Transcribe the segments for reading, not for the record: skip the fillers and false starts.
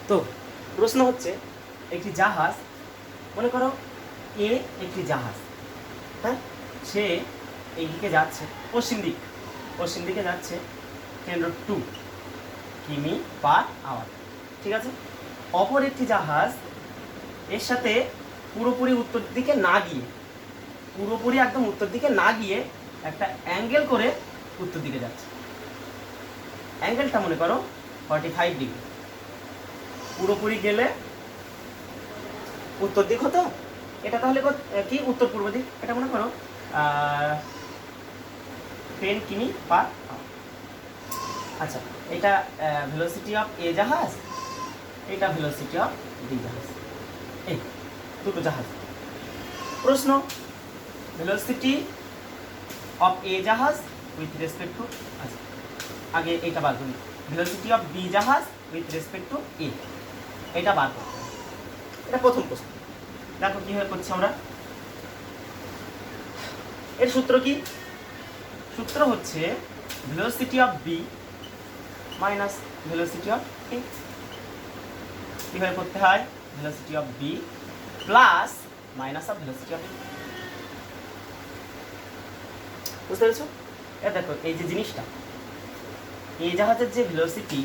তো প্রশ্ন হচ্ছে, একটি জাহাজ, মনে করো এ একটি জাহাজ, হ্যাঁ, সে এই দিকে যাচ্ছে, পশ্চিম দিকে যাচ্ছে 10.2 কিমি পার আওয়ার, ঠিক আছে। অপর একটি জাহাজ এর সাথে পুরোপুরি উত্তর দিকে না গিয়ে, পুরোপুরি একদম উত্তর দিকে না গিয়ে একটা অ্যাঙ্গেল করে উত্তর দিকে যাচ্ছে। অ্যাঙ্গেলটা মনে করো 45 ডিগ্রি। পুরোপুরি গেলে উত্তর দিক হতো, এটা তাহলে কি উত্তর পূর্ব দিক, এটা মনে করো 10 কিমি পার আওয়ার। আচ্ছা, এটা ভেলোসিটি অফ এ জাহাজ, এটা ভেলোসিটি অফ বি জাহাজ, এই দুটো জাহাজ। প্রশ্ন, ভেলোসিটি অফ এ জাহাজ উইথ রেসপেক্ট টু, আচ্ছা আগে এটা বার করি, ভেলোসিটি অফ বি জাহাজ উইথ রেসপেক্ট টু এ, এটা বার করতে হবে। এটা প্রথম প্রশ্ন। দেখো কীভাবে করছি আমরা। এর সূত্র কি? সূত্র হচ্ছে velocity of B minus velocity of A. কীভাবে করতে হয়? Velocity of B plus minus of velocity of A. বুঝতে পেরেছো? এটা দেখো, এই যে জিনিসটা, এই জাহাজের যে ভেলোসিটি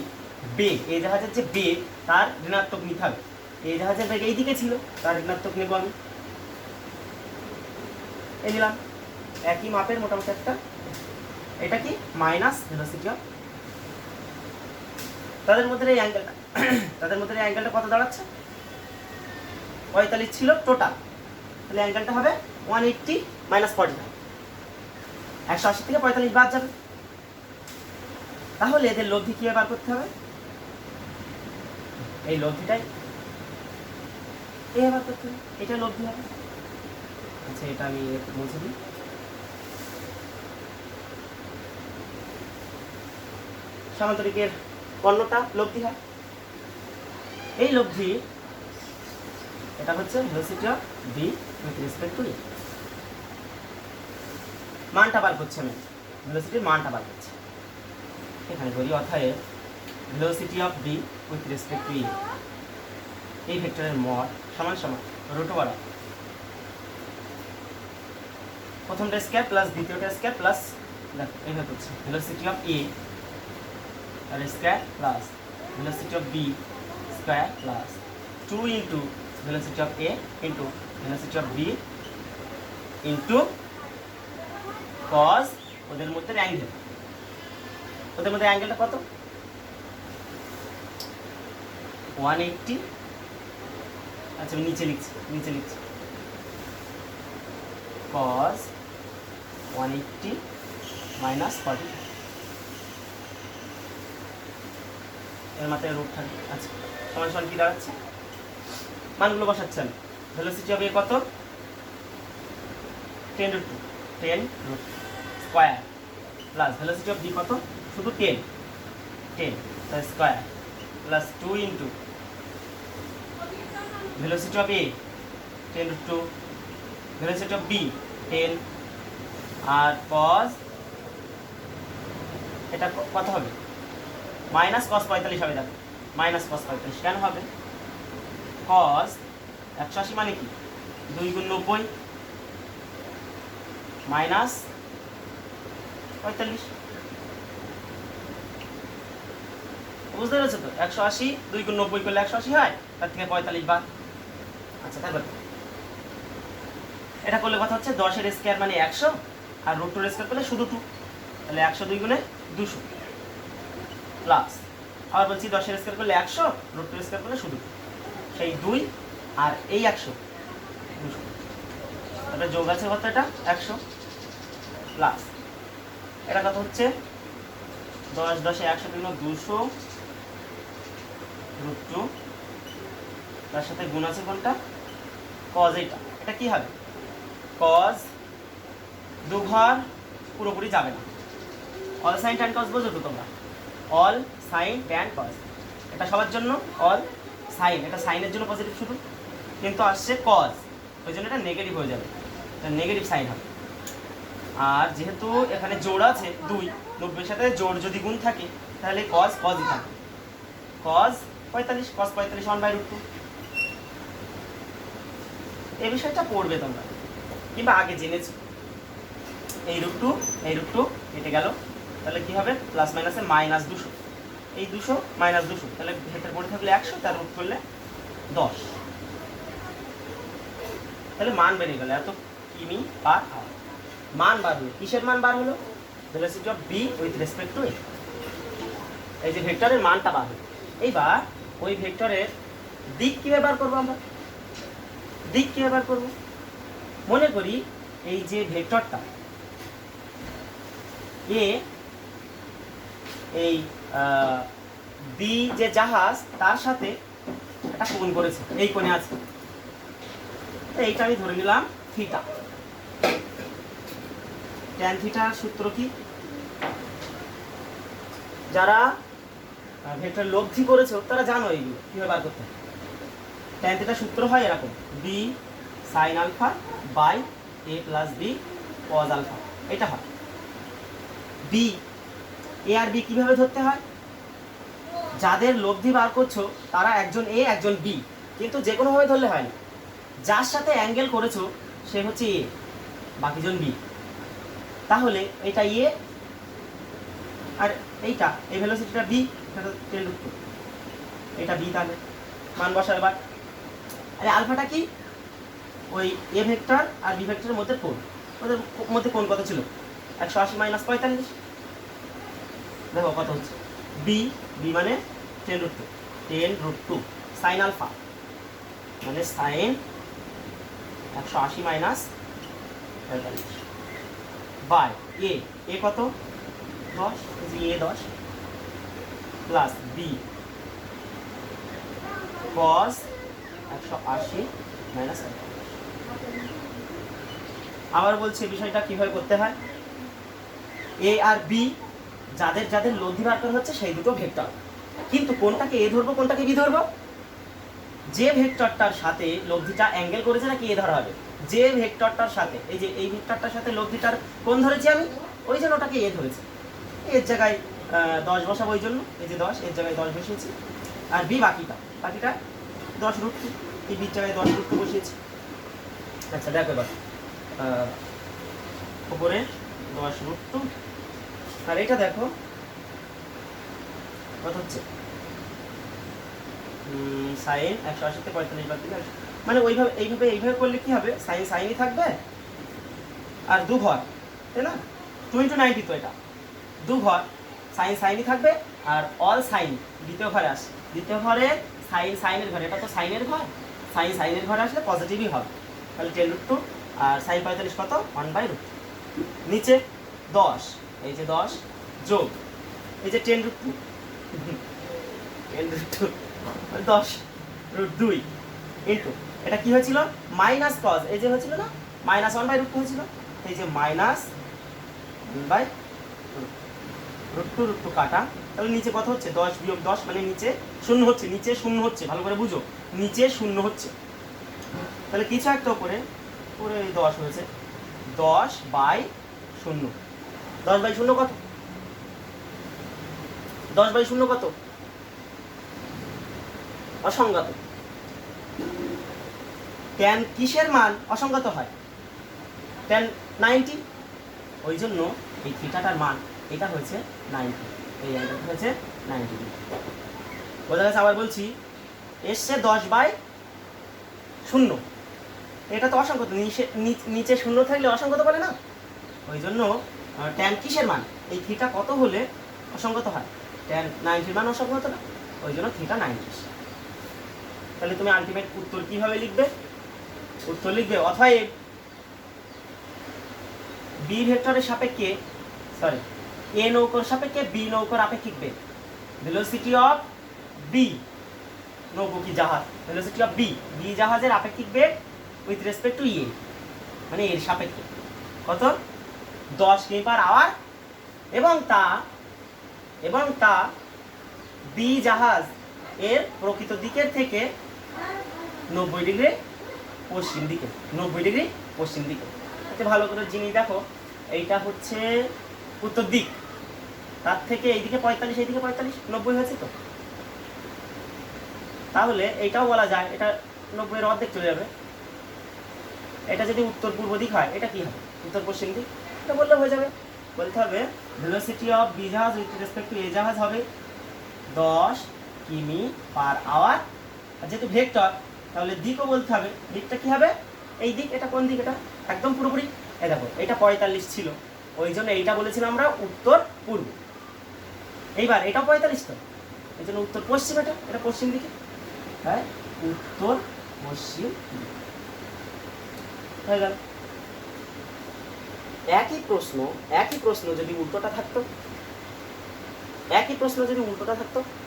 বেগ, এই জাহাজের যে বেগ তার ঋণাত্মক নিতে হবে। এই জাহাজের বেগ এইদিকে ছিল, তার ঋণাত্মক নেব আমি, এই নিলাম, একই মাপের মোটামুটি একটা। এটা কি? মাইনাস ভেলোসিটি অফ, তাদের মধ্যে এই অ্যাঙ্গেলটা, তাদের মধ্যে এই অ্যাঙ্গেলটা কত দাঁড়াচ্ছে? 45 ছিল টোটাল, তাহলে অ্যাঙ্গেলটা হবে 180 মাইনাস 45, 180 থেকে 45 বাদ যাবে। তাহলে এদের লব্ধি কীভাবে বার করতে হবে? এই লব্ধিটাই এভাবে বার করতে হবে, এটা লব্ধি হবে। আচ্ছা, এটা আমি একটু মুছে দিই। সামান্তরিকের কর্ণটা লব্ধি হয়, এই লব্ধি, এটা হচ্ছে velocity of B with respect to A. মানটা বার করছি আমি, ভেলোসিটির মানটা বার করছি, এখানে ধরি, অর্থাৎ velocity of B with respect to A, এই ভেক্টরের মড সমান সমান রুট ওভার প্রথমটা স্কয়ার প্লাস দ্বিতীয়টা স্কয়ার প্লাস, দেখো এইভাবে করছি, ভেলোসিটি অফ এ আর square plus velocity of B square plus 2 into velocity of A into velocity of B into cos ওদের মধ্যে অ্যাঙ্গেল, ওদের মধ্যে অ্যাঙ্গেলটা কত? 180। আচ্ছা, আমি নিচে লিখছি cos 180 মাইনাস 40, এর মাথায় রুট থাকবে। আচ্ছা, সমান সমান কি দাঁড়াচ্ছে? মানগুলো বসাচ্ছেন। ভেলোসিটি অফ এ কত? 10 root square plus velocity of B কত? শুধু 10 তাই square plus 2 into velocity of A 10√2, velocity of B 10, আর cos এটা কত হবে? মাইনাস cos 45 হবে। দেখো মাইনাস cos 45 কেন হবে? cos 180 মানে কি? 2 গুণ 90 মাইনাস 45, বুঝতে পেরেছো তো? 180 2 গুণ 90 করলে 180 হয়, তার থেকে 45 বাদ। আচ্ছা, তারপর এটা করলে কথা হচ্ছে 10 এর স্কয়ার মানে 100, আর রুট 2 এর স্কয়ার করলে শুধু 2, তাহলে 102 গুণে 200 প্লাস, আবার বলছি 10 এর স্কয়ার করলে 100, রুট 2 এর স্কয়ার করলে শুধু সেই 2, আর এই 100 200, তারপরে যোগ আছে কত? এটা 100 প্লাস, এটা কত হচ্ছে? 10 10 এ 100 গুণ 200 রুট 2, তার সাথে গুণ আছে কোনটা? cos। এটা কি হবে? cos দু ঘর পুরোপুরি যাবে না, অল সাইন ট্যান কস বোঝো তো তোমরা? অল সাইন ট্যান কস, এটা সবার জন্য অল সাইন, এটা সাইনের জন্য পজিটিভ শুধু, কিন্তু আসছে কজ, ওই জন্য এটা নেগেটিভ হয়ে যাবে, এটা নেগেটিভ সাইন হবে। আর যেহেতু এখানে জোড় আছে 2, 90 সাথে জোড় যদি গুণ থাকে তাহলে কজ কজই থাকবে, কজ 45 cos 45 1/√2। এই বিষয়টা পড়বে তোমরা, কিংবা আগে জেনেছো। এই √2 এই √2 কেটে গেল, তাহলে কি হবে প্লাস মাইনাসে -200, এই 200 -200, তাহলে ভেতরে পড়ে থাকলে 100, তার রুট করলে 10, তাহলে মান বেড়ে গেল এত কিমি পার আওয়ার। মান বার হলো, কিসের মান বার হলো? Velocity of B with respect to A. এই যে ভেক্টরের মানটা বার হলো। এইবার ওই ভেক্টরের দিক কিভাবে বার করবো আমরা? দিক কিভাবে বার করবো? মনে করি এই যে ভেক্টরটা এ, এই বি যে জাহাজ তার সাথে একটা কোণ করেছে, এই কোণে আছে, এইটা আমি ধরে নিলাম থিটা। ট্যান থিটার সূত্র কি? যারা ভেক্টর লব্ধি করেছো তারা জানো এইগুলো কিভাবে বার করতে হয়। ট্যান থিটার সূত্র হয় এরকম, B sine alpha by A plus B cos alpha, এটা হয়। বি, এ আর বি কিভাবে ধরতে হয়? যাদের লব্ধি বার করছো তারা একজন এ একজন বি, কিন্তু যে কোনোভাবে ধরলে হয় না। যার সাথে অ্যাঙ্গেল করেছো সে হচ্ছে এ, বাকিজন বি। তাহলে এটা এ আর এইটা, এই ভেলোসিটিটা বি, এটা বি, তাহলে মান বসা। এবার আরে আলফাটা কি? ওই এ ভেক্টর আর বি ভেক্টরের মধ্যে কোণ, ওদের মধ্যে কোণ কত ছিল? 180 - 45। দেখো কত হচ্ছে, বি, বি মানে 10√2 সাইন আলফা মানে সাইন 180 - 45 বাই এ, এ কত 10, এ 10 প্লাস বি কস 180 - 45। আবার বলছি বিষয়টা কিভাবে করতে হয়। এ আর বি যাদের যাদের লব্ধি বার করা হচ্ছে সেই দুটো ভেক্টর, কিন্তু কোনটাকে এ ধরবো কোনটাকে বি ধরবো? যে ভেক্টরটার সাথে লব্ধিটা অ্যাঙ্গেল করেছে নাকি এ ধরা হবে? যে ভেক্টরটার সাথে, এই যে এই ভেক্টরটার সাথে লব্ধিটার কোণ ধরেছি আমি, ওই জন্য ওটাকে এ ধরেছি। এর জায়গায় 10 বসাবো, ওই জন্য এই যে 10 এর জায়গায় 10 বসিয়েছি। আর বি বাকিটা 10√2, এই বির জায়গায় 10√2 বসিয়েছি। আচ্ছা দেখো এবার উপরে 10√2, আর এটা দেখো কত হচ্ছে, সাইন 180 তে 45 বাদ দিলে, মানে ওইভাবে এইভাবে করলে কি হবে, সাইন সাইনই থাকবে আর দু ঘর, তাই না? 2 × 90, তো এটা দু ঘর, সাইন সাইনই থাকবে আর অল সাইন দ্বিতীয় ঘরে আসে, দ্বিতীয় ঘরে সাইন সাইনের ঘরে, এটা তো সাইনের ঘর, সাইন সাইনের ঘরে আসলে পজিটিভই হবে। তাহলে 10√2 আর সাইন 45 কত 1/√2, নিচে 10, এই যে 10 যোগ এই যে 10√2 10√2 ইন্টু এটা কি হয়েছিল মাইনাস কজ, এই যে হয়েছিল না -1/√2 হয়েছিল, এই যে -1/√2 কাটা, তাহলে নিচে কত হচ্ছে 10 বিয়োগ 10 মানে নিচে 0 হচ্ছে, নিচে 0 হচ্ছে, ভালো করে বুঝো, নিচে 0 হচ্ছে। তাহলে কিছু একটা উপরে পুরো এই 10 হয়েছে, 10/0, 10/0 কত? 10/0 কত? অসংগত। ট্যান কিসের মান অসংগত হয়? ট্যান 90, ওই জন্য এই থিটাটার মান এটা হয়েছে 90, এই অ্যাঙ্গেলটা হয়েছে 90 ডিগ্রি। বোঝা গেছে? আবার বলছি, এসছে 10/0, এটা তো অসংগত, নিচে 0 থাকলে অসংগত বলে না, ওই জন্য ট্যান কিসের মান, এই থিটা কত হলে অসংগত হয়? ট্যান 90 মান অসংগত না, ওই জন্য থিটা 90। তাহলে তুমি আলটিমেট উত্তর কিভাবে লিখবে? উত্তর লিখবে অতএব বি ভেক্টরের সাপেক্ষে, সরি এ নৌকোর সাপেক্ষে বি নৌকোর আপেক্ষিক বেগ, ভেলোসিটি অফ বি, নৌকো কি জাহাজ, ভেলোসিটি অফ বি, বি জাহাজের আপেক্ষিক বেগ উইথ রেসপেক্ট টু এ, মানে এর সাপেক্ষে কত 10 কিমি/আওয়ার, এবং তা বি জাহাজ এর প্রকৃত দিকের থেকে 90 ডিগ্রি পশ্চিম দিকে, 90 ডিগ্রি পশ্চিম দিকে। এতে ভালো করে জিনিস দেখো, এইটা হচ্ছে উত্তর দিক, তার থেকে এইদিকে 45, এইদিকে 45, 90 হয়েছে তো। তাহলে এইটাও বলা যায়, এটা 90-এর অর্ধেক চলে যাবে। এটা যদি উত্তর পূর্ব দিক হয়, এটা কি হবে? উত্তর পশ্চিম দিক। এটা বললে হয়ে যাবে। বলতে হবে ভেলোসিটি অফ বি জাহাজ উইথ রেসপেক্ট টু এ জাহাজ হবে 10 কিমি পার আওয়ার। আর যেহেতু ভেক্টর, তাহলে দিকও বলতে হবে। দিকটা কি হবে? এই দিক। এটা কোন দিক? এটা একদম পুরোপুরি। এই দেখো, এটা 45 ছিল, ওই জন্য এইটা বলেছিলাম আমরা উত্তর পূর্ব। এইবার এটাও 45 তো, এই জন্য উত্তর পশ্চিম। এটা পশ্চিম দিকে, হ্যাঁ, উত্তর পশ্চিম দিক হয়ে গেল। একই প্রশ্ন যদি উল্টোটা থাকতো,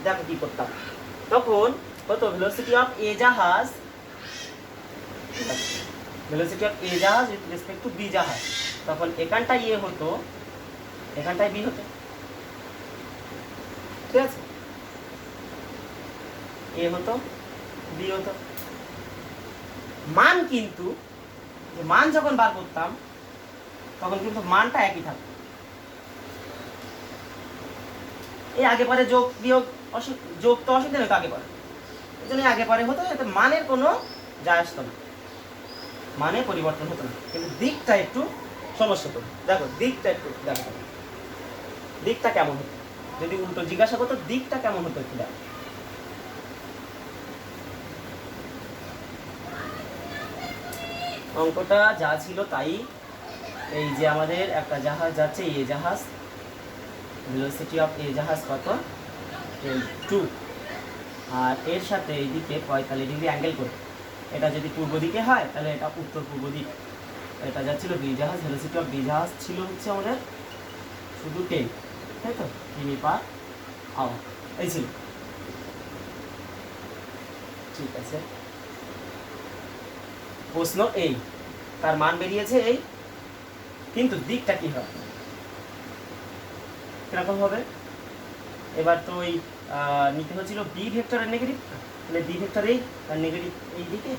দেখো কি করতাম। তখন কত ভেলোসিটি অফ এ জাহাজ উইথ রেসপেক্ট টু বি জাহাজ, তখন এখানটায় এ হতো, এখানটায় বি হতো। ঠিক আছে, এ হতো, বি হতো। মান যখন বার করতাম, তখন কিন্তু মানটা একই থাকতো। এই আগে পরে যোগ বিয়োগ যোগ তো অসুবিধা নেই তো, আগে পরে, এই জন্য আগে পরে হতো, যাতে মানের কোনো যায় আসতো না, মানে পরিবর্তন হতো না। কিন্তু দিকটা একটু সমস্যা হতো। দেখো দিকটা একটু দেখো, দিকটা কেমন হতো যদি উল্টো জিজ্ঞাসা করতো, দিকটা কেমন হতো একটু দেখো। অঙ্কটা যা ছিল তাই। এই যে আমাদের একটা জাহাজ যাচ্ছে, এ জাহাজ, ভেলোসিটি অফ এ জাহাজ কত? 2, আর এর সাথে এইদিকে 45 ডিগ্রি অ্যাঙ্গেল করে। এটা যদি পূর্ব দিকে হয়, তাহলে এটা উত্তর পূর্ব দিক। এটা যাচ্ছিল বি জাহাজ, ভেলোসিটি অফ বি জাহাজ ছিল হচ্ছে আমাদের শুধু 10, তাই তো, কিমি পার আওয়ার। এই ছিল, ঠিক আছে। প্রশ্ন এই, তার মান বেরিয়েছে এই, কিন্তু দিকটা কি হবে, কিরকম হবে? এবার তো ওই নিতে হচ্ছিল বি ভেক্টরের নেগেটিভ, তাহলে বি ভেক্টর এই আর নেগেটিভ এই দিকে,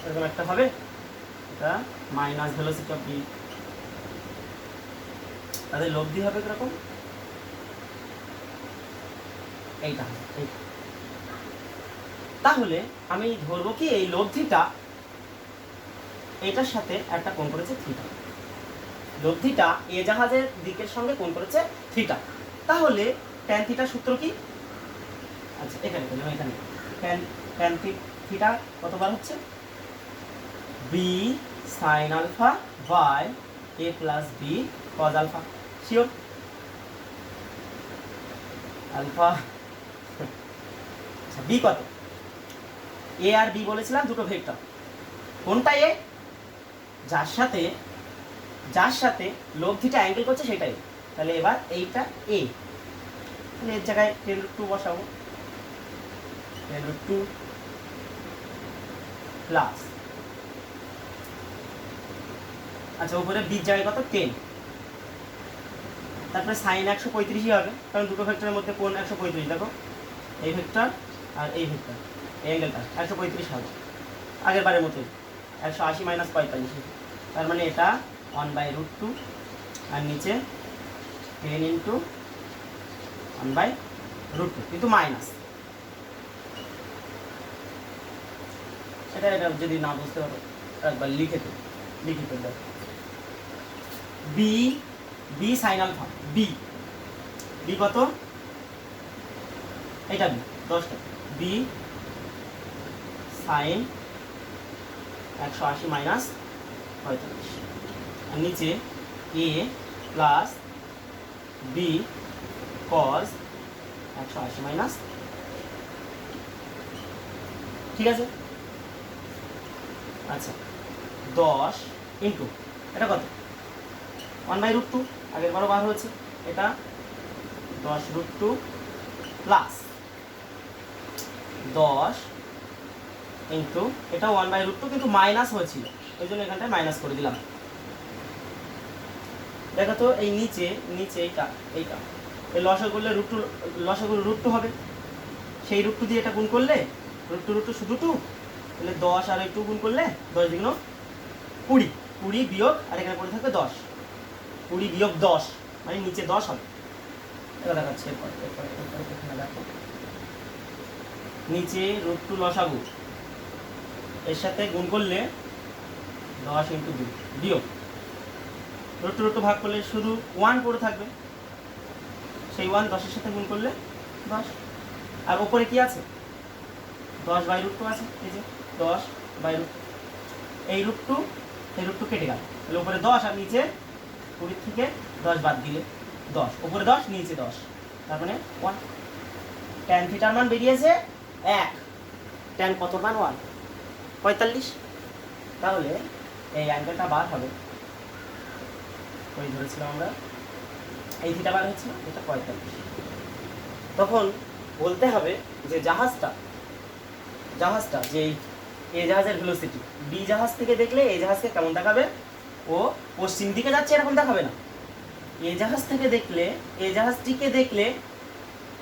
এরকম একটা হবে। এটা মাইনাস ভেলোসিটি অফ বি, তাদের লব্ধি হবে কিরকম? এইটা। তাহলে আমি ধরবো কি এই লব্ধিটা এটার সাথে একটা কোণ করেছে থিটা। লব্ধিটা এ জাহাজের দিকের সঙ্গে কোণ করেছে থিটা। তাহলে ট্যান থিটার সূত্র কি? আচ্ছা, এখানে ট্যান থিটা কতবার হচ্ছে? B sine alpha by A plus B cos alpha. Sure? Alpha. আচ্ছা, বি কত? এ আর বি বলেছিলাম দুটো ভেক্টর। কোনটা এ? যার সাথে লব্ধিটা অ্যাঙ্গেল করছে সেটাই। তাহলে এবার এইটা এ, তাহলে এর জায়গায় 10√2 বসাবো, 10√2 প্লাস, আচ্ছা উপরে বির জায়গায় কত? 10, তারপরে সাইন 135 হবে, কারণ দুটো ভেক্টরের মধ্যে কোণ 135। দেখো এই ভেক্টর আর এই ভেক্টর, এই অ্যাঙ্গেলটা 135 হবে, আগের বারের মতোই 180 - 45। তার মানে এটা 1/√2, আর নিচে 10 × 1/√2, কিন্তু মাইনাস। এটা যদি না বুঝতে পারো একবার লিখে দেবো। বি সাইন আলফা, বি কত? এটা বি 10টা, বি সাইন 180 - 45, আর নিচে এ প্লাস বি কজ 180 - ঠিক আছে। আচ্ছা 10 ইন্টু এটা কত? 1/√2, আগের বারও বার হয়েছে। এটা 10√2 প্লাস 10 ইন্টু এটা 1/√2, কিন্তু মাইনাস হয়েছিল, ওই জন্য এখানটায় মাইনাস করে দিলাম। দেখো তো এই নিচে এইটা এই লসাগু করলে √2 হবে, সেই √2 দিয়ে এটা গুণ করলে √2 শুধু 2, তাহলে 10 আর 2 গুণ করলে 10 × 20 বিয়োগ, আর এখানে পড়ে থাকবে 10, 20 বিয়োগ 10 মানে নিচে 10 হবে। এটা দেখাচ্ছি এরপরে এখানে দেখো নিচে √2 লসাগু, এর সাথে গুণ করলে 10 × 2 বিয়োগ √2 ভাগ করলে শুধু 1 পড়ে থাকবে, সেই 1 10-এর সাথে গুণ করলে 10, আর ওপরে কি আছে 10/√2 আছে, এই যে 10/√2, এই √2 এই √2 কেটে গেল, তাহলে উপরে 10 আর নিচে 20 থেকে 10 বাদ দিলে 10, উপরে 10 নিচে 10, তার মানে 1। tan থিটার মান বেরিয়েছে 1, tan কত মান 1, 45। তাহলে এই অ্যাঙ্গেলটা বার হবে, ওই ধরেছিলাম আমরা এই থিটা বার হচ্ছে, এটা 45। তখন বলতে হবে যে জাহাজটা যে এ জাহাজের ভেলোসিটি বি জাহাজ থেকে দেখলে এই জাহাজকে কেমন দেখাবে, ও পশ্চিম দিকে যাচ্ছে এরকম দেখাবে না। এ জাহাজ থেকে দেখলে এই জাহাজটিকে দেখলে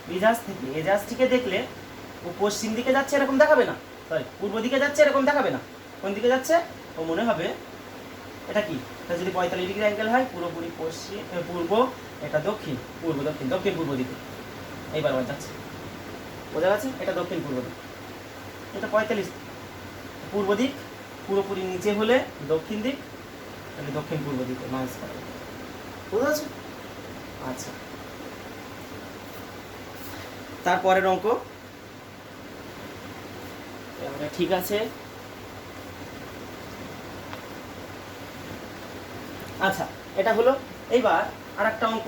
বি জাহাজ থেকে এই জাহাজটিকে দেখলে ও পশ্চিম দিকে যাচ্ছে এরকম দেখাবে না, সরি পূর্ব দিকে যাচ্ছে এরকম দেখাবে না। কোন দিকে যাচ্ছে, ও মনে হবে এটা কি, এটা যদি 45 ডিগ্রি অ্যাঙ্গেল হয় পুরোপুরি পশ্চিম পূর্ব, এটা দক্ষিণ পূর্ব দক্ষিণ দক্ষিণ পূর্ব দিকে, এইবার যাচ্ছে, বোঝা গেছে, এটা দক্ষিণ পূর্ব দিক, এটা 45 পূর্ব দিক, পুরোপুরি নিচে হলে দক্ষিণ দিক, তাহলে দক্ষিণ পূর্ব দিকে মাইনাস করা, বোঝা যাচ্ছে। আচ্ছা, তারপরের অঙ্ক ঠিক আছে। আচ্ছা, এটা হলো। এইবার আর একটা অঙ্ক,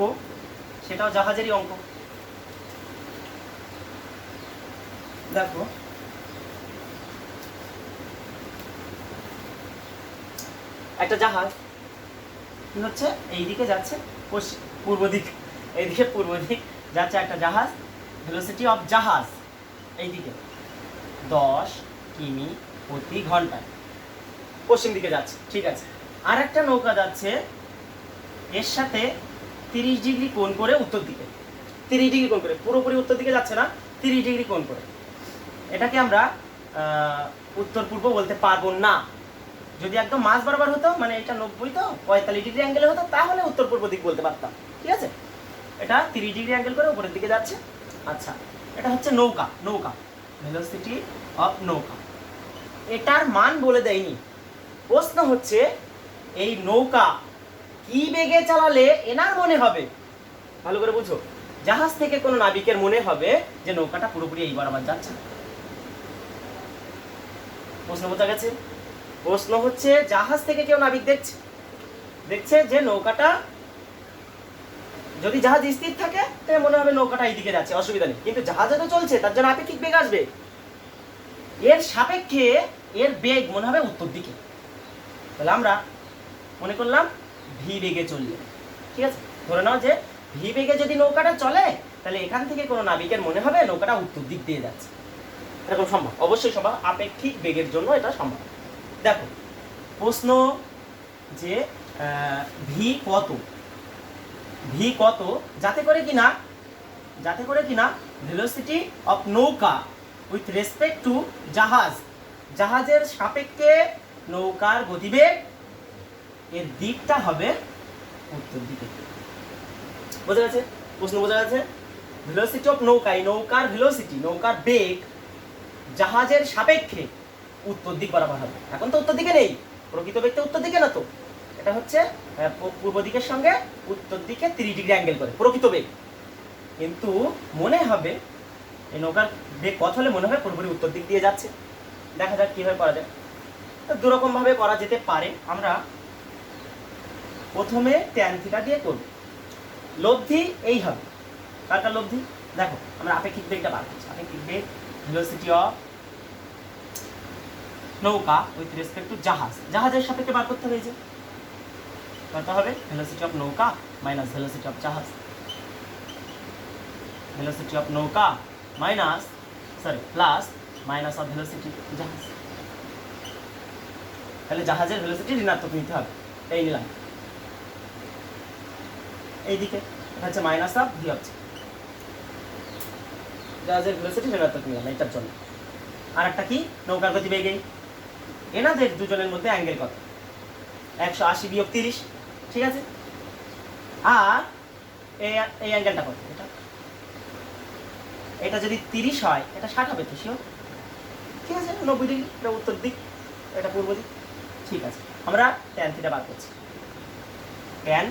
সেটাও জাহাজেরই অঙ্ক। দেখো একটা জাহাজ কি হচ্ছে, এইদিকে যাচ্ছে পূর্ব দিক, এইদিকে পূর্ব দিক যাচ্ছে একটা জাহাজ, ভেলোসিটি অফ জাহাজ এইদিকে 10 কিমি প্রতি ঘন্টায় পশ্চিম দিকে যাচ্ছে, ঠিক আছে। আর একটা নৌকা যাচ্ছে এর সাথে 30 ডিগ্রি কোণ করে উত্তর দিকে, 30 ডিগ্রি কোণ করে, পুরোপুরি উত্তর দিকে যাচ্ছে না, 30 ডিগ্রি কোণ করে। এটাকে আমরা উত্তর পূর্ব বলতে পারবো না। যদি একদম মাঝ বরাবর হতো, মানে এটা 90 তো 45 ডিগ্রি অ্যাঙ্গেলে হতো, তাহলে উত্তর পূর্ব দিক বলতে পারতাম, ঠিক আছে। এটা 30 ডিগ্রি অ্যাঙ্গেল করে উপরের দিকে যাচ্ছে। আচ্ছা, এটা হচ্ছে নৌকা, ভেলোসিটি অফ নৌকা। এটার মান বলে দেয়নি। প্রশ্ন হচ্ছে এই নৌকা কি বেগে চালালে এনার মনে হবে, ভালো করে বুঝো, জাহাজ থেকে কোনো নাবিকের মনে হবে যে নৌকাটা পুরোপুরি এই বরাবর যাচ্ছে। প্রশ্ন বোঝা গেছে? প্রশ্ন হচ্ছে জাহাজ থেকে কেউ নাবিক দেখছে যে নৌকাটা, যদি জাহাজ স্থির থাকে তাহলে মনে হবে নৌকাটা এইদিকে যাচ্ছে, অসুবিধা নেই, কিন্তু জাহাজে তো চলছে, তার জন্য আপেক্ষিক বেগ আসবে, এর সাপেক্ষে এর বেগ মনে হবে উত্তর দিকে। তাহলে আমরা মনে করলাম ভি বেগে চললে, ঠিক আছে, ধরে নাও যে ভি বেগে যদি নৌকাটা চলে, তাহলে এখান থেকে কোনো নাবিকের মনে হবে নৌকাটা উত্তর দিক দিয়ে যাচ্ছে। এরকম সম্ভব, অবশ্যই সম্ভব, আপেক্ষিক বেগের জন্য এটা সম্ভব। দেখো প্রশ্ন যে ভি কত, যাতে করে কিনা ভেলোসিটি অফ নৌকা উইথ রেসপেক্ট টু জাহাজের সাপেক্ষে নৌকার গতিবেগ, এর দিকটা হবে উত্তর দিকে। বোঝা গেছে? প্রশ্ন বোঝা গেছে? ভেলোসিটি অফ নৌকা, নৌকার ভেলোসিটি, নৌকার বেগ জাহাজের সাপেক্ষে উত্তর দিক বরাবর হবে। এখন তো উত্তর দিকে নেই, প্রকৃত বেগটা উত্তর দিকে না, তো এটা হচ্ছে পূর্ব দিকের সঙ্গে উত্তর দিকে 30 ডিগ্রি অ্যাঙ্গেল করে প্রকৃত বেগ, কিন্তু মনে হবে এই নৌকার বেগ কত হলে মনে হবে পুরোপুরি উত্তর দিক দিয়ে যাচ্ছে। দেখা যাক কিভাবে করা যায়। তো দুরকম ভাবে করা যেতে পারে। আমরা প্রথমে ট্যান থিটা দিয়ে করব। লব্ধি এই হবে, কারটা লব্ধি, দেখো আমরা আপেক্ষিক বেগটা বার করছি। আপেক্ষিক বেগ ভেলোসিটি অফ নৌকা উইথ রেসপেক্ট টু জাহাজের সাপেক্ষে বার করতে হয়েছে, কত হবে ভেলোসিটি অফ নৌকা মাইনাস ভেলোসিটি অফ জাহাজ, ভেলোসিটি অফ নৌকা প্লাস মাইনাস অফ ভেলোসিটি জাহাজ। তাহলে জাহাজের ভেলোসিটি ঋণাত্মক নিতে হবে, এই নিলাম, এইদিকে এটা হচ্ছে মাইনাস অফ ভি হচ্ছে, জাহাজের ভেলোসিটি ঋণাত্মক নিলাম এটার জন্য। আর একটা কি, নৌকার গতিবেগ, এনাদের দুজনের মধ্যে অ্যাঙ্গেল কত, 180 বিয়োগ 30, ঠিক আছে। আর এই অ্যাঙ্গেলটা কত, এটা এটা যদি 30 হয় এটা 60 হবে তো শিওর। ঠিক আছে, 90 ডিগ্রি, এটা উত্তর দিক, এটা পূর্ব দিক। ঠিক আছে, আমরা ট্যান থিটা বার করছি। ট্যান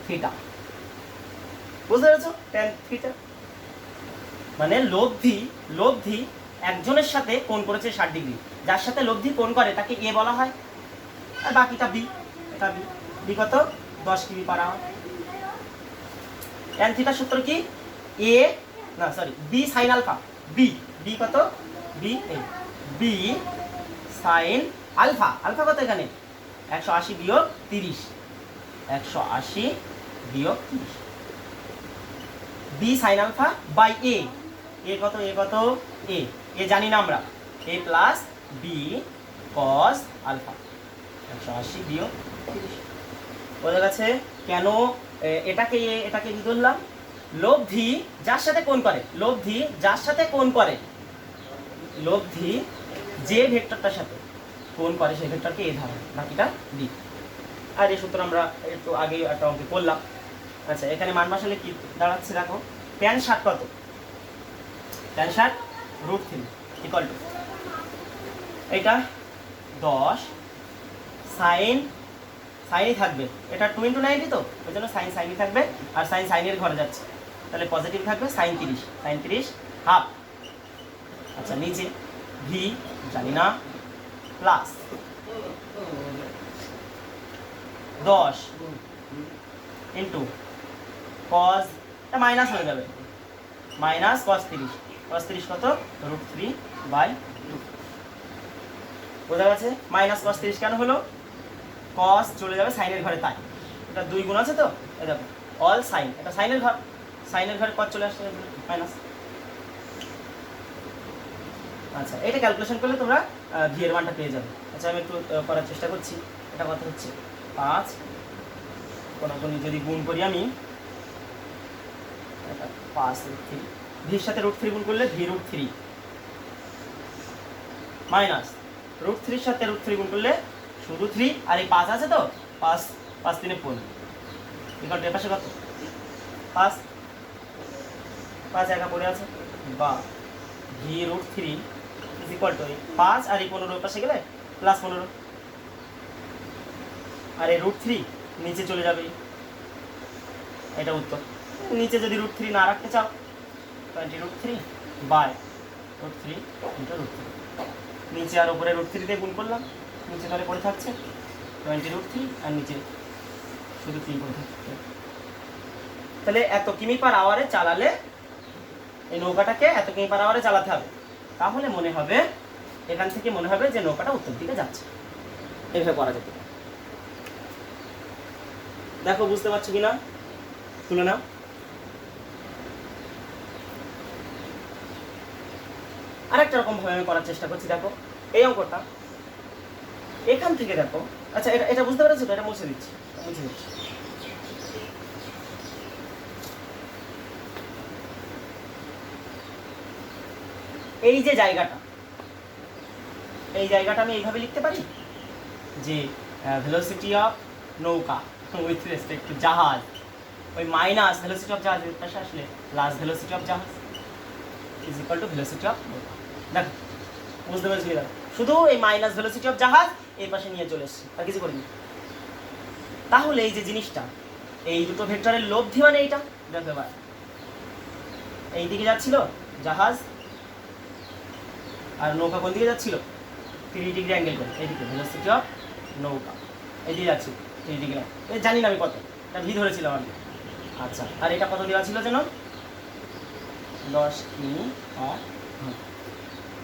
থিটা, বুঝতে পেরেছো? ট্যান থিটা মানে লব্ধি একজনের সাথে কোণ করেছে 60 ডিগ্রি, যার সাথে লব্ধি কোণ করে তাকে এ বলা হয়, আর বাকিটা বি। এটা বি, বি কত 10 ডিগ্রি পার আওয়ার। ট্যান থিটার সূত্র কি? এ না sorry B sine alpha, B B কত বি এই বি সাইন আলফা, আলফা কত এখানে 180 বিয়োগ 30, 180 বিয়োগ 30, B sine alpha by A, A কত এ জানি না আমরা, A plus B cos alpha, 180 বিয়োগ 30। বোঝা গেছে কেন এটাকে কি ধরলাম? লব্ধি যার সাথে কোণ করে, লব্ধি যে ভেক্টরটার সাথে কোণ করে সেই ভেক্টরকে এ ধরা, বাকিটা বি। আর এই সূত্র আমরা একটু আগে একটা অঙ্কে করলাম। আচ্ছা, এখানে মান বসালে কি দাঁড়াচ্ছে দেখো, ট্যান 60 কত? ট্যান 60 √3 ইকুয়াল টু এইটা 10 সাইনই থাকবে, এটা 2 × 90 তো, ওই জন্য সাইনই থাকবে, আর সাইনের ঘরে যাচ্ছে, তাহলে পজিটিভ থাকবে সাইন 30 হাফ। আচ্ছা, নিচে ভি জানি না, প্লাস 10 ইন্টু কস, এটা মাইনাস হয়ে যাবে, মাইনাস কস 30 কত √3/2। বোঝা গেছে? মাইনাস কস 30 কেন হলো? কস চলে যাবে সাইনের ঘরে, তাই এটা 2 গুণ আছে তো, এই দেখো অল সাইন, এটা সাইনের ঘরে কস চলে আসছে মাইনাস। আচ্ছা, এটা ক্যালকুলেশন করলে তোমরা ভি এর মানটা পেয়ে যাবে। আচ্ছা, আমি একটু করার চেষ্টা করছি। এটা কত হচ্ছে 5, কোনাকুনি যদি গুণ করি আমি, এটা 5√3, ভির সাথে √3 গুণ করলে ভি √3 মাইনাস √3 সাথে √3 গুণ করলে শুধু 3, আর এই 5 আছে তো, 5 3 15, ইকুয়াল টু এর পাশে কত 5 একা পড়ে আছে, বা ভি √3 ইজ ইকুয়াল টু 5 আর এই 15 এর পাশে গেলে প্লাস 15, আর এই √3 নিচে চলে যাবে, এটা উত্তর। নিচে যদি √3 না রাখতে চাও, 20√3/√3 × √3, নিচে আর উপরে √3 দিয়ে গুণ করলাম, নিচে তাহলে পড়ে থাকছে 20√3, আর নিচে শুধু 3 পড়ে থাকছে। তাহলে এত কিমি পার আওয়ারে চালালে, এই নৌকাটাকে এত কিমি পার আওয়ারে চালাতে হবে, তাহলে মনে হবে এখান থেকে মনে হবে যে নৌকাটা উত্তর দিকে যাচ্ছে। এইভাবে করা যেতে পারে। দেখো বুঝতে পারছো কিনা, তুলে নাও। আরেকটা রকম ভাবে আমি করার চেষ্টা করছি। দেখো এই অঙ্কটা এখান থেকে দেখো, আচ্ছা এটা বুঝতে পেরেছো তো? এটা মুছে দিচ্ছি। এই যে জায়গাটা, এই জায়গাটা আমি এইভাবে লিখতে পারি যে ভেলোসিটি অফ নৌকা উইথ রেসপেক্ট টু জাহাজ, ওই মাইনাস ভেলোসিটি অফ জাহাজ এর পাশে আসলে প্লাস ভেলোসিটি অফ জাহাজ is equal to velocity of নৌকা। দেখো বুঝতে পেরেছি? শুধু এই মাইনাস ভেলোসিটি অফ জাহাজ এই পাশে নিয়ে চলে এসেছি, আর কিছু করিনি। তাহলে এই যে জিনিসটা, এই দুটো ভেক্টরের লব্ধি মানে এইটা। দেখো এবার এই দিকে যাচ্ছিল জাহাজ, আর নৌকা কোন দিকে যাচ্ছিল 30 ডিগ্রি অ্যাঙ্গেল করে, এইদিকে ভেলোসিটি অফ নৌকা এদিকে যাচ্ছিল 30 ডিগ্রি, জানি না আমি কত, এটা ভি ধরেছিলাম আমি। আচ্ছা, আর এটা কত দেওয়া ছিল যেন 10 কিমি আর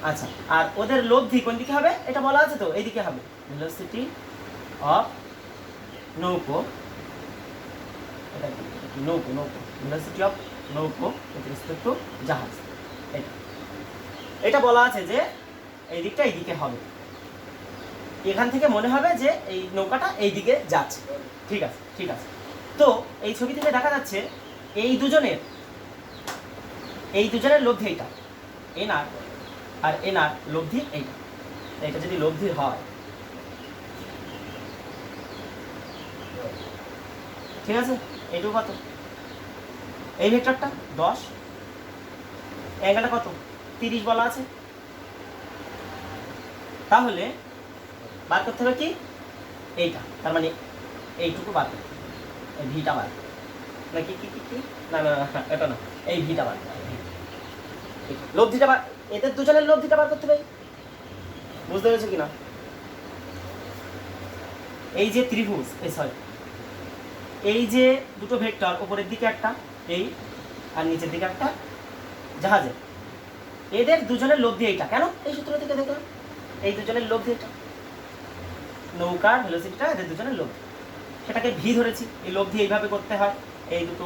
আচ্ছা, আর ওদের লব্ধি কোন দিকে হবে এটা বলা আছে তো, এইদিকে হবে ভেলোসিটি অফ নৌকো, এটা কি নৌকো ভেলোসিটি অফ নৌকো উইথ রেসপেক্ট টু জাহাজ, এটা বলা আছে যে এই দিকটা এইদিকে হবে। এখান থেকে মনে হবে যে এই নৌকাটা এই দিকে যাচ্ছে। ঠিক আছে। তো এই ছবি থেকে দেখা যাচ্ছে এই দুজনের লব্ধি এইটা, এনার আর এনার লব্ধি এইটা। এটা যদি লব্ধি হয়, ঠিক আছে, এইটুকু কত? এই ভেক্টরটা 10, অ্যাঙ্গেলটা কত 30 বলা আছে, তাহলে বার করতে হবে কি এইটা, তার মানে এইটুকু বার করতে হবে, এই ভিটা বার না কি কি কি কি না না না এটা না, এই ভিটা বার, লব্ধিটা বার, এদের দুজনের লব্ধিটা বার করতে হবে। বুঝতে পেরেছো কিনা? এই যে ত্রিভুজ, সরি এই যে দুটো ভেক্টর, উপরের দিকে একটা এই আর নিচের দিকে একটা জাহাজে, এদের দুজনের লব্ধি এইটা, কেন এই সূত্র থেকে দেখলাম এই দুজনের লব্ধি এটা, নৌকার ভেলোসিটিটা এদের দুজনের লব্ধি, সেটাকে ভি ধরেছি। এই লব্ধি এইভাবে করতে হয়, এই দুটো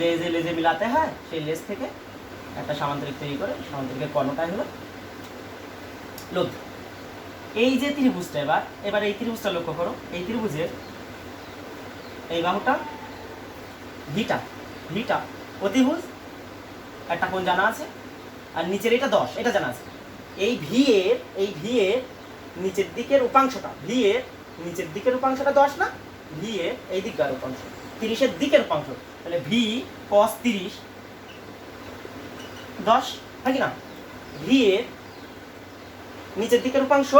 লেজে লেজে মিলাতে হয়, সেই লেজ থেকে একটা সামান্তরিক তৈরি করে, সামান্তরিকের কর্ণটাই হলো লব্ধি। এই যে ত্রিভুজটা, এবার এই ত্রিভুজটা লক্ষ্য করো, এই ত্রিভুজের এই বাহুটা ভিটা, ভিটা অতিভুজ একটা কোণ জানা আছে, আর নিচের এটা 10 এটা জানা আছে। এই ভি এর নিচের দিকের উপাংশটা, ভি এর নিচের দিকের উপাংশটা 10 না, ভি এর এই দিককার উপাংশ 30 এর দিকের উপাংশ, তাহলে ভি cos 30 10 নাকি না, ভি এর নিচের দিকের উপাংশ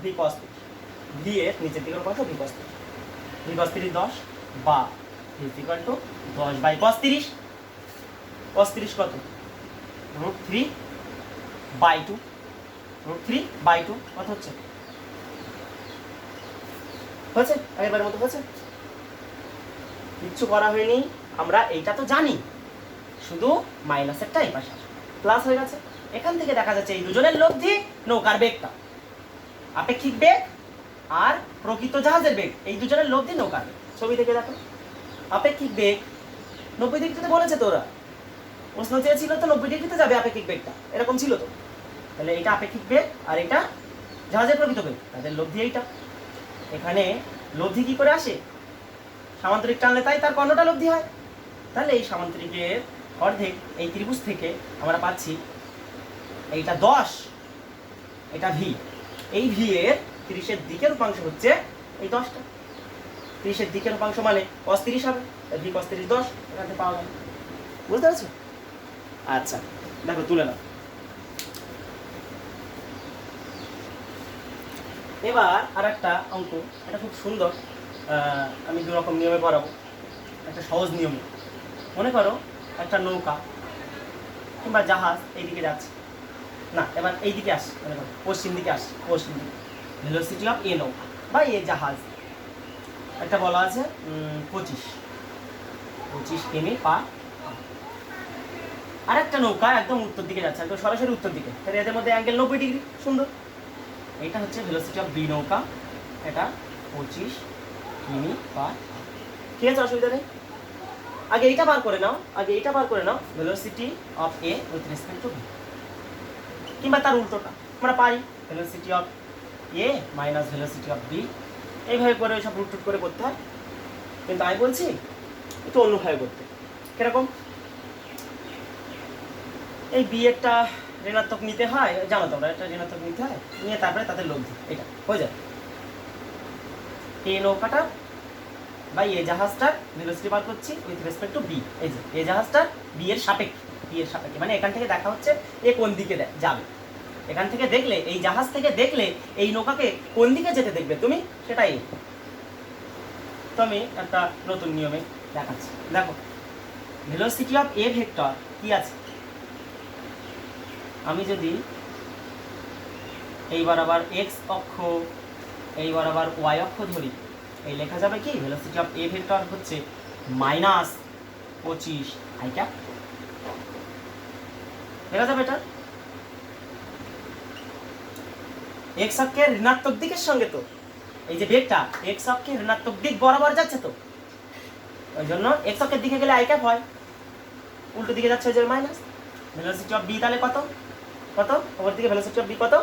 ভি cos 30, ভি এর নিচের দিকের উপাংশ ভি cos 30, ভি cos 30 10 বা = 10 বাই cos 30, cos 30 কত √3/2, √3/2 কত হচ্ছে, হয়েছে আগেরবারের মতো হয়েছে, কিচ্ছু করা হয়নি। আমরা এইটা তো জানি, শুধু মাইনাসেরটা এই পাশে প্লাস হয়ে গেছে। এখান থেকে দেখা যাচ্ছে এই দুজনের লব্ধি নৌকার বেগটা, আপেক্ষিক বেগ আর প্রকৃত জাহাজের বেগ, এই দুজনের লব্ধি নৌকার বেগ। ছবি থেকে দেখো, আপেক্ষিক বেগ 90 ডিগ্রিতে বলেছে তো, ওরা প্রশ্ন চেয়েছিল তো 90 ডিগ্রিতে যাবে আপেক্ষিক বেগটা, এরকম ছিল তো, তাহলে এটা আপেক্ষিক বেগ আর এটা জাহাজের প্রকৃত বেগ, তাদের লব্ধি এইটা। এখানে লব্ধি কি করে আসে, সামান্তরিক টানলে তাই তার কর্ণটা লব্ধি হয়। তাহলে এই সামান্তরিকের অর্ধেক এই ত্রিভুজ থেকে আমরা পাচ্ছি এইটা 10, এটা ভি, এই ভি এর 30 এর দিকের উপাংশ হচ্ছে এই 10টা, 30 এর দিকের উপাংশ মানে cos 30 হবে, ভি cos 30 10 এখান থেকে পাওয়া গেল। বুঝতে পারছো? আচ্ছা দেখো তুলে নাও। এবার আর একটা অঙ্ক, এটা খুব সুন্দর, আমি দু রকম নিয়মে পড়াবো, একটা সহজ নিয়মে। মনে করো একটা নৌকা কিংবা জাহাজ এইদিকে যাচ্ছে, না এবার এইদিকে আসছে, মনে করো পশ্চিম দিকে আসছে, পশ্চিম দিকে ভেলোসিটি অফ এ নৌকা বা এ জাহাজ, একটা বলা আছে 25 কিমি/আওয়ার। আর একটা নৌকা একদম উত্তর দিকে যাচ্ছে, একদম সরাসরি উত্তর দিকে, তাহলে এদের মধ্যে অ্যাঙ্গেল 90 ডিগ্রি, সুন্দর। এটা হচ্ছে ভেলোসিটি অফ বি নৌকা, এটা 25 কিমি/আওয়ার, ঠিক আছে, অসুবিধা নেই। আগে এইটা বার করে নাও, velocity of A with respect to B, কিংবা তার উল্টোটা আমরা পাই, velocity of A minus velocity of B, এইভাবে করে সব রুট করে করতে হয়। কিন্তু আমি বলছি একটু অন্যভাবে করতে। কিরকম, এই বি একটা ঋণাত্মক নিতে হয়, জানো তোমরা, একটা ঋণাত্মক নিতে হয়, নিয়ে তারপরে তাদের লব্ধি, এটা হয়ে যায় এ নৌকাটা বা এ জাহাজটার ভেলোসিটি বার করছি উইথ রেসপেক্ট টু বি। এই যে এ জাহাজটার বি এর সাপেক্ষে, মানে এখান থেকে দেখা হচ্ছে এ কোন দিকে যাবে, এখান থেকে দেখলে, এই জাহাজ থেকে দেখলে এই নৌকাকে কোন দিকে যেতে দেখবে তুমি, সেটাই। তো আমি একটা নতুন নিয়মে দেখাচ্ছি, দেখো ভেলোসিটি অফ এ ভেক্টর কি আছে, আমি যদি এই বরাবর এক্স অক্ষ, এই বরাবর ওয়াই অক্ষ ধরি, এই লেখা যাবে কি, ভেলোসিটি অফ এ ভেক্টর হচ্ছে -25 আই ক্যাপ, লেখা যাবে এটা এক্স অক্ষের ঋণাত্মক দিকের সঙ্গে, তো এই যে বেগটা এক্স অক্ষের ঋণাত্মক দিক বরাবর যাচ্ছে, তো ওই জন্য এক্স অক্ষের দিকে গেলে আই ক্যাপ হয়, উল্টো দিকে যাচ্ছে ওই যে মাইনাস। ভেলোসিটি অফ বি তাহলে কত, ওপরের দিকে ভেলোসিটি অফ বি কত,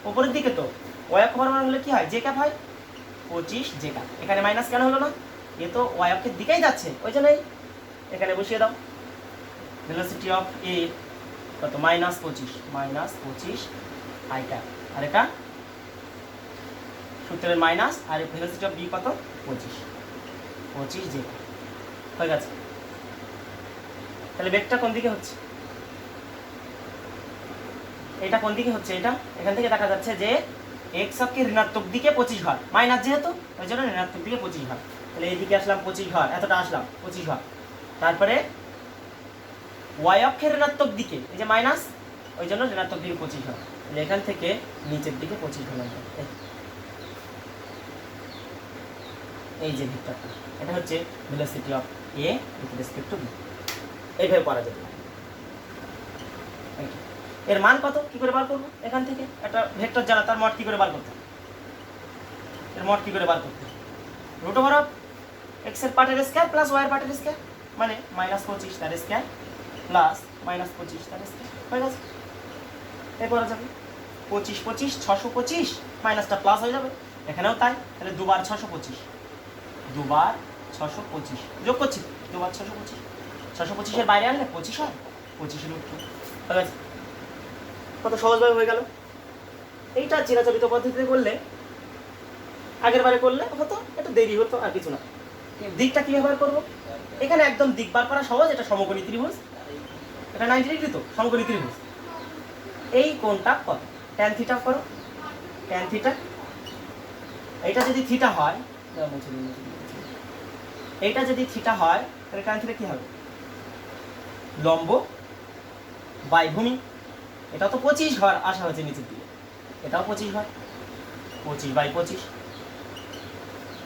উপরের দিকে তো ওয়াই অক্ষ বরাবর হলে কি হয়, জে ক্যাপ হয়, 25 জে ক্যাপ। এখানে মাইনাস কেন হলো না, এ তো ওয়াই অক্ষের দিকেই যাচ্ছে, ওই জন্যই এখানে বসিয়ে দাও। ভেলোসিটি অফ এ কত, -25 আই ক্যাপ, আর এটা সূত্রের মাইনাস, আর ভেলোসিটি অফ বি কত, 25 জে ক্যাপ হয়ে গেছে। তাহলে বেগটা কোন দিকে হচ্ছে, এটা কোন দিকে হচ্ছে? এটা এখান থেকে দেখা যাচ্ছে যে এক্স অক্ষের ঋণাত্মক দিকে 25 ঘর, মাইনাস যেহেতু ওই জন্য ঋণাত্মক দিকে 25 ঘর। তাহলে এইদিকে আসলাম 25 ঘর, এতটা আসলাম 25 ঘর। তারপরে ওয়াই অক্ষের ঋণাত্মক দিকে এই যে মাইনাস, ওই জন্য ঋণাত্মক দিকে 25 ঘর। তাহলে এখান থেকে নিচের দিকে 25 ঘর লাগবে। এই যে ভেক্টরটা, এটা হচ্ছে velocity of A with respect to B. এইভাবে করা যাবে। এর মান কত কি করে বার করবো? এখান থেকে একটা ভেক্টর জানা, তার মড কি করে বার করতে? এর মড কি করে বার করতে? রুট ওভার অফ এক্স এর পার্টের স্কয়ার প্লাস ওয়াই এর পার্টের স্কয়ার, মানে -25 তার স্কয়ার প্লাস -25 তার স্কয়ার হয়ে গেছে। এই করা যাবে 25 25 625, মাইনাসটা প্লাস হয়ে যাবে, এখানেও তাই। তাহলে দুবার 625, দুবার 625 যোগ করছি, দুবার 625, 625 এর বাইরে আনলে 25 হয়, 25 রুট 2 হয়ে গেছে। কত সহজভাবে হয়ে গেল। এইটা চিরাচরিত পদ্ধতিতে করলে, আগের বারে করলে হতো একটু দেরি হতো, আর কিছু না। দিকটা কি ব্যবহার করবো? এখানে একদম দিক বার করা সহজ। এটা সমকোণী ত্রিভুজ, এটা 90 ডিগ্রি, তো সমকোণী ত্রিভুজ। এই কোণটা কত? ট্যান থিটা করো, ট্যান থিটা। এইটা যদি থিটা হয়, এইটা যদি থিটা হয় তাহলে ট্যান থিটা কি হবে? লম্ব বাই ভূমি। এটাও তো 25 ঘর আসা হয়েছে নিচের দিকে, এটাও 25 ঘর, 25/25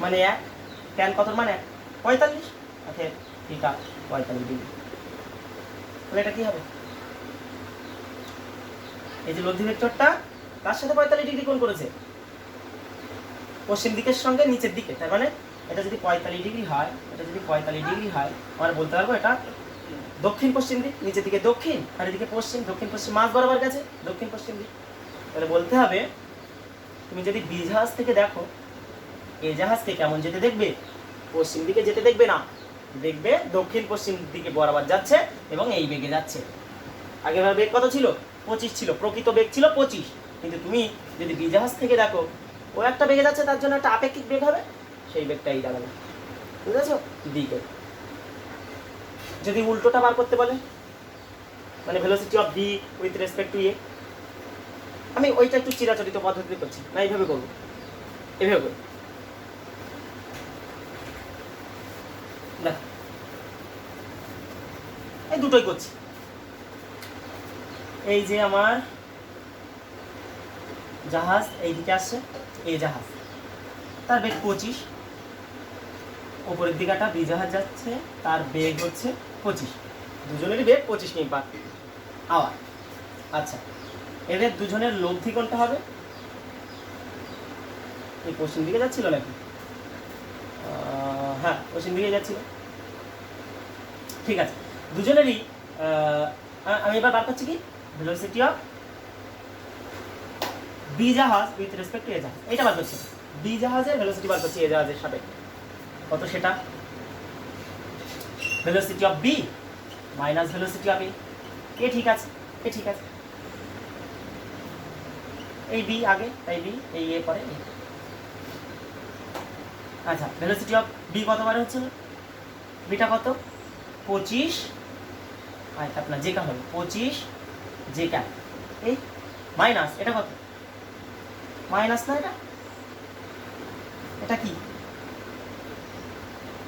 মানে 1। ট্যান কত মানে 45, অর্থাৎ থিটা 45 ডিগ্রি। তাহলে এটা কি হবে? এই যে লব্ধি ভেক্টরটা তার সাথে 45 ডিগ্রি কোণ করেছে, পশ্চিম দিকের সঙ্গে নিচের দিকে। তার মানে এটা যদি 45 ডিগ্রি হয়, এটা যদি 45 ডিগ্রি হয়, আমরা বলতে পারবো এটা দক্ষিণ পশ্চিম দিক, নিচের দিকে দক্ষিণ আর এদিকে পশ্চিম। দক্ষিণ পশ্চিম মাঝ বরাবর গেছে, দক্ষিণ পশ্চিম দিক। তাহলে বলতে হবে, তুমি যদি বি জাহাজ থেকে দেখো, এ জাহাজকে কেমন যেতে দেখবে? পশ্চিম দিকে যেতে দেখবে না, দেখবে দক্ষিণ পশ্চিম দিকে বরাবর যাচ্ছে এবং এই বেগে যাচ্ছে। আগের বেগ কত ছিল? 25 ছিল, প্রকৃত বেগ ছিল 25। কিন্তু তুমি যদি বি জাহাজ থেকে দেখো, ও একটা বেগে যাচ্ছে, তার জন্য একটা আপেক্ষিক বেগ হবে, সেই বেগটাই দাঁড়াবে। বুঝেছো? দিকে যদি উল্টোটা বার করতে বলে, মানে velocity of B with respect to A, আমি ওইটা একটু চিরাচরিত পদ্ধতিতে করছি না, এইভাবে করবো, এইভাবে করবো। দেখ, এই দুটোই করছি। এই যে আমার জাহাজ এইদিকে আসছে, এই জাহাজ তার বেগ 25, উপরের দিকাটা বি জাহাজ যাচ্ছে, তার বেগ হচ্ছে 25, দুজনেরই বেগ 25 কিমি/আওয়ার। আচ্ছা, এদের দুজনের লব্ধি কোনটা হবে? এই পশ্চিম দিকে যাচ্ছিল নাকি? হ্যাঁ, পশ্চিম দিকে যাচ্ছিল। ঠিক আছে, দুজনেরই আমি এবার বার করছি কি ভেলোসিটি অফ বি জাহাজ উইথ রেসপেক্ট টু এ জাহাজ। এটা বার করছি, বি জাহাজের ভেলোসিটি বার করছি এ জাহাজের সাপেক্ষে। কত সেটা? Velocity of B minus velocity of A. ঠিক আছে, এ ঠিক আছে। এই বি আগে, তাই বি, এই এ পরে। আচ্ছা, ভেলোসিটি অফ বি কতবার হচ্ছে? বিটা কত? 25, আচ্ছা আপনার জে কা হবে 25 জে ক্যাপ, এই মাইনাস এটা কত? মাইনাস না, এটা এটা কি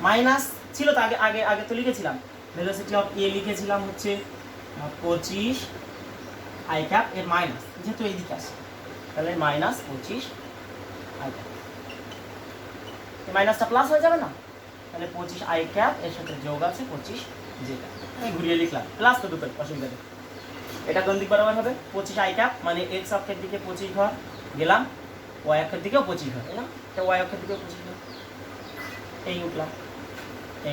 মাইনাস ছিল তো? আগে আগে আগে তো লিখেছিলাম ভেলোসিটি অফ এ, লিখেছিলাম হচ্ছে 25 আই ক্যাপ, এর মাইনাস, যেহেতু এইদিকে আসে তাহলে -25 আই ক্যাপ। এই মাইনাসটা প্লাস হয়ে যাবে না? তাহলে 25 আই ক্যাপ, এর সাথে যোগ আছে 25 জে ক্যাপ। আমি ঘুরিয়ে লিখলাম, প্লাস তো দুটোই, অসুবিধা নেই। এটা কোন দিক বরাবর হবে? 25 আই ক্যাপ, মানে এক্স অক্ষের দিকে 25 ঘর গেলাম, ওয়াই অক্ষের দিকেও 25 ঘর গেলাম, এটা ওয়াই অক্ষের দিকেও 25 ঘর, এই উঠলাম।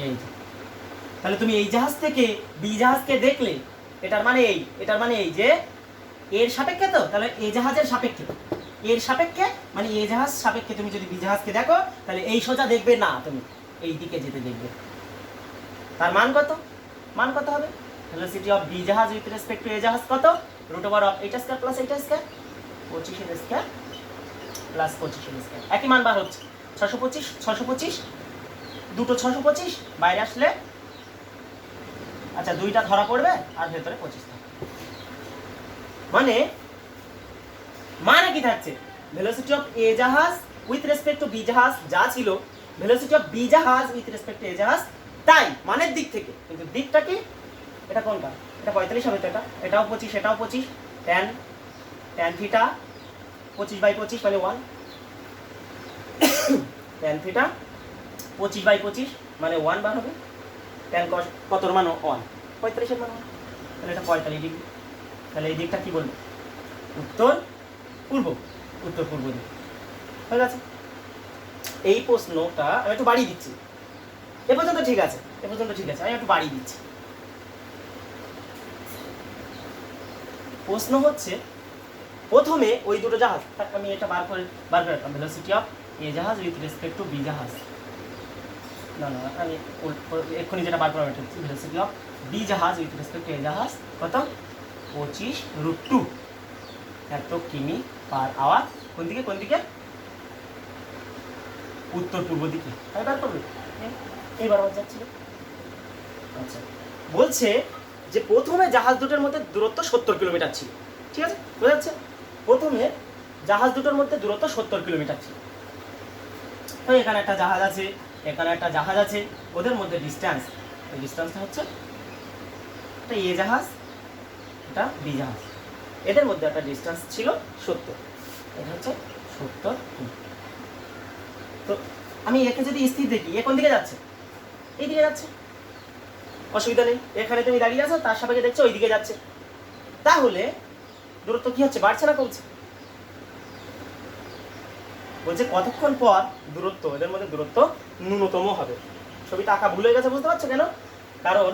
এই তাহলে তুমি এই জাহাজ থেকে বি জাহাজকে দেখলে, এটার মানে এই, এটার মানে এই যে এর সাপেক্ষে, তো তাহলে এ জাহাজের সাপেক্ষে, এর সাপেক্ষে মানে এ জাহাজ সাপেক্ষে তুমি যদি বি জাহাজকে দেখো, তাহলে এই সোজা দেখবে না, তুমি এই দিকে যেতে দেখবে। তার মান কত? মান কত হবে? ভেলোসিটি অফ বি জাহাজ উইথ রেসপেক্ট টু এ জাহাজ কত? রুট ওভার অফ এইটা স্কয়ার প্লাস এইটা স্কয়ার, 25 এর স্কয়ার প্লাস 25 এর স্কয়ার। একই মান বার হচ্ছে 625, 625, দুটো 625 বাইরে আসলে, আচ্ছা দুইটা ধরা পড়বে আর ভেতরে 25 থাকবে। মানে মানে কি থাকছে, ভেলোসিটি অফ এ জাহাজ উইথ রেসপেক্ট টু বি জাহাজ যা ছিল, ভেলোসিটি অফ বি জাহাজ উইথ রেসপেক্ট টু এ জাহাজ তাই, মানের দিক থেকে। কিন্তু দিকটা কি, এটা কোনটা, এটা 45 হবে তো, এটাও 25, এটাও 25, ট্যান থিটা 25/25 মানে 1, ট্যান থিটা 25/25 মানে 1 বার হবে, ট্যান কস কতর মান 1, 45 এর মান 1, তাহলে এটা 45 ডিগ্রি। তাহলে এই দিকটা কি বলবো, উত্তর পূর্ব, উত্তর পূর্ব দিক হয়ে গেছে। এই প্রশ্নটা আমি একটু বাড়িয়ে দিচ্ছি, এ পর্যন্ত ঠিক আছে, এ পর্যন্ত ঠিক আছে, আমি একটু বাড়িয়ে দিচ্ছি। প্রশ্ন হচ্ছে প্রথমে ওই দুটো জাহাজ, আমি এটা বার করে রাখলাম, ভেলোসিটি অফ এ জাহাজ উইথ রেসপেক্ট টু বি জাহাজ, না আমি এক্ষুনি যেটা বার করা হচ্ছে, ভেলোসিটি অফ বি জাহাজ উইথ রেসপেক্ট টু এ জাহাজ কত, 25√2 এত কিমি পার আওয়ার, কোন দিকে কোন দিকে, উত্তর পূর্ব দিকে। তাই বার করবে, এইবার যাচ্ছিল। আচ্ছা, বলছে যে প্রথমে জাহাজ দুটোর মধ্যে দূরত্ব 70 কিলোমিটার ছিল, ঠিক আছে, বোঝা যাচ্ছে, প্রথমে জাহাজ দুটোর মধ্যে দূরত্ব 70 কিলোমিটার ছিল। তো এখানে একটা জাহাজ আছে, এখানে একটা জাহাজ আছে, ওদের মধ্যে ডিস্টেন্স, এই ডিস্টেন্সটা হচ্ছে, এটা এ জাহাজ, এটা বি জাহাজ, এদের মধ্যে একটা ডিস্টেন্স ছিল 70, এটা হচ্ছে 70। তো আমি একে যদি স্থির দেখি, এ কোন দিকে যাচ্ছে, এই দিকে যাচ্ছে, অসুবিধা নেই, এখানে তুমি দাঁড়িয়ে আছো, তার সাপেক্ষে দেখছো ওই দিকে যাচ্ছে, তাহলে দূরত্ব কি হচ্ছে, বাড়ছে না কমছে, বলছে কতক্ষণ পর দূরত্ব, এদের মধ্যে দূরত্ব ন্যূনতম হবে। ছবিটা আঁকা ভুল হয়ে গেছে, বুঝতে পারছো কেন, কারণ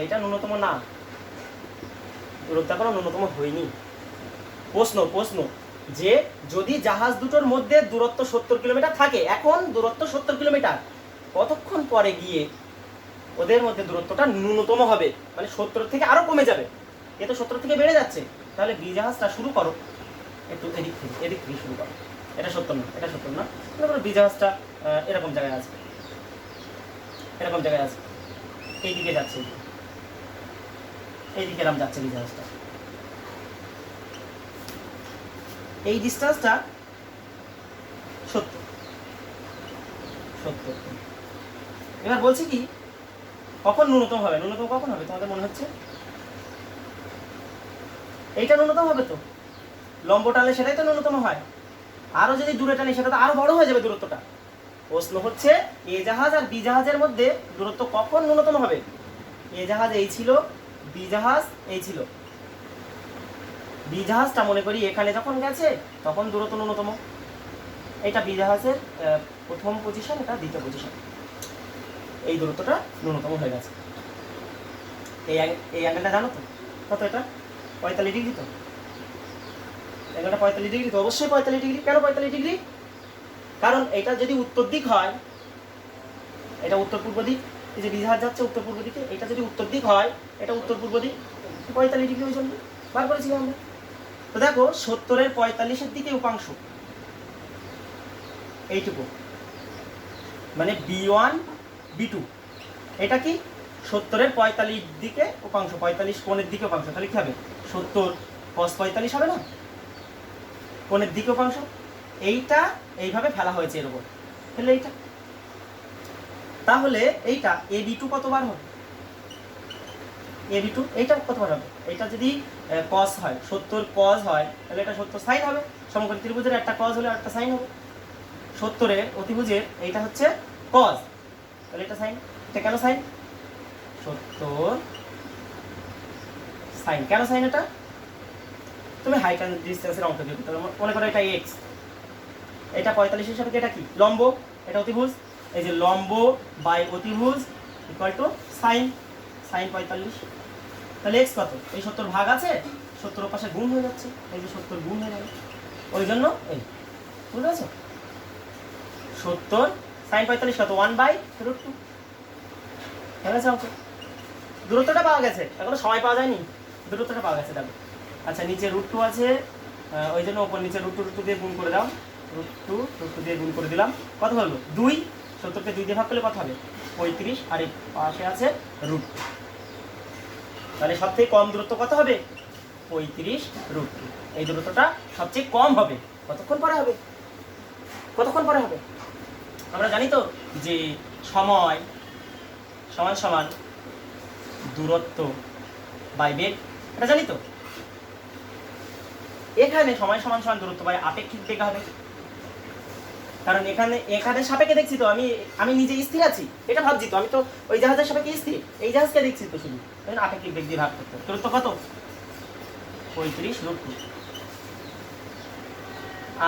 এইটা ন্যূনতম না, দূরত্ব এখনো ন্যূনতম হয়নি। প্রশ্ন যে যদি জাহাজ দুটোর মধ্যে দূরত্ব 70 কিলোমিটার থাকে, এখন দূরত্ব 70 কিলোমিটার, কতক্ষণ পরে গিয়ে ওদের মধ্যে দূরত্বটা ন্যূনতম হবে, মানে 70 থেকে আরো কমে যাবে, এ তো 70 থেকে বেড়ে যাচ্ছে, তাহলে বি জাহাজটা শুরু করো একটু এদিক থেকে শুরু করো, এটা 70 না, এটা 70 না, বি জাহাজটা এরকম জায়গায় আছে, এরকম জায়গায় আছে, এইদিকে যাচ্ছে, এইদিকে এরকম যাচ্ছে বি জাহাজটা, এই ডিস্টেন্সটা 70। এবার বলছি কি, কখন ন্যূনতম হবে, ন্যূনতম কখন হবে তোমাদের মনে হচ্ছে, এইটা ন্যূনতম হবে তো, লম্ব টানলে সেটাই তো ন্যূনতম হয়, আরো যদি দূরে টানি সেটা তো আরো বড় হয়ে যাবে দূরত্বটা। প্রশ্ন হচ্ছে এ জাহাজ আর বি জাহাজের মধ্যে দূরত্ব কখন ন্যূনতম হবে, এ জাহাজ এই ছিল, বি জাহাজ এই ছিল, বি জাহাজটা মনে করি এখানে যখন গেছে তখন দূরত্ব ন্যূনতম, এটা বি জাহাজের প্রথম পজিশন, এটা দ্বিতীয় পজিশন, এই দূরত্বটা ন্যূনতম হয়ে গেছে। এই অ্যাঙ্গেলটা জানো তো কত, এটা 45 ডিগ্রি, তো অ্যাঙ্গেলটা 45 ডিগ্রি, তো অবশ্যই 45 ডিগ্রি। কেন 45 ডিগ্রি, কারণ এটা যদি উত্তর দিক হয়, এটা উত্তর পূর্ব দিক, এই যে বি জাহাজ যাচ্ছে উত্তর পূর্ব দিকে, এটা যদি উত্তর দিক হয়, এটা উত্তর পূর্ব দিক, 45 ডিগ্রি ওই জন্য বার করেছিলাম আমরা। তো দেখো 70-এর 45-এর দিকে উপাংশ এইটুকু, মানে B1 B2, এটা কি 70-এর 45 দিকে উপাংশ, 45 কোণের দিকে উপাংশ, তাহলে কি হবে 70 cos 45 হবে না, কোণের দিকে উপাংশ, এইটা এইভাবে ফেলা হয়েছে এর উপর, তাহলে এইটা, তাহলে এইটা AB2 কতবার হবে, AB2 এইটা কতবার হবে, এইটা যদি cos হয়, 70 cos হয়, তাহলে এটা 70 sin হবে, সমকোণী ত্রিভুজের একটা cos হলে একটা sin হবে, 70-এর অতিভুজের এইটা হচ্ছে cos, তাহলে এটা sin, এটা কেন sin, 70 sin, কেন sin, এটা তুমি হাইট এন্ড ডিসটেন্সের অঙ্ক দিয়ে করতে, মনে করো এটা x, এটা 45 এর সাপেক্ষে এটা কি লম্ব, এটা অতিভুজ, এই যে লম্ব বাই অতিভুজ ইকুয়াল টু sin 45, তাহলে x কত, এই 70 ভাগ আছে, 70 পাশে গুণ হয়ে যাচ্ছে, এই যে 70 গুণ হয়ে যাবে, ওই জন্য এই, বুঝতে পারছো, 70 sin 45 কত, 1/√2 হয়ে গেছে অঙ্ক। দূরত্বটা পাওয়া গেছে, এখনো সময় পাওয়া যায়নি, দূরত্বটা পাওয়া গেছে দেখো। আচ্ছা নিচে √2 আছে, ওই জন্য ওপর নিচে √2 দিয়ে গুণ করে দাও, √2 দিয়ে গুণ করে দিলাম, কত হলো 2, 70-কে 2 দিয়ে ভাগ করলে কত হবে 35, আর এই পাশে আছে √2, তাহলে সব থেকে কম দূরত্ব কত হবে 35√2। এই দূরত্বটা সবচেয়ে কম হবে। কতক্ষণ পরে হবে? কতক্ষণ পরে হবে? আমরা জানি তো যে সময় সমান সমান দূরত্ব বাই বেগ, এটা জানি তো। এখানে সময় সমান সমান দূরত্ব বাই আপেক্ষিক বেগ হবে, কারণ এখানে সাপেক্ষে দেখছি তো, আমি নিজে স্থির আছি, এটা ভাবছি তো, আমি তো ওই জাহাজের সাপেক্ষে স্থির, এই জাহাজকে দেখছি তো শুধু, আপেক্ষিক বেগ দিয়ে ভাগ করতে। দূরত্ব কত? 35√2।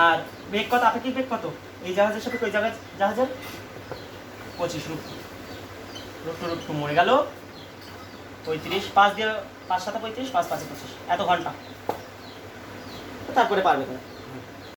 আর বেগ কত? আপেক্ষিক বেগ কত এই জাহাজের সাপেক্ষে ওই জাহাজের? 25√2 মরে গেল। 35, 5 দিয়ে 5 7 35, 5 5 25, এত ঘন্টা। তারপরে পারবে না।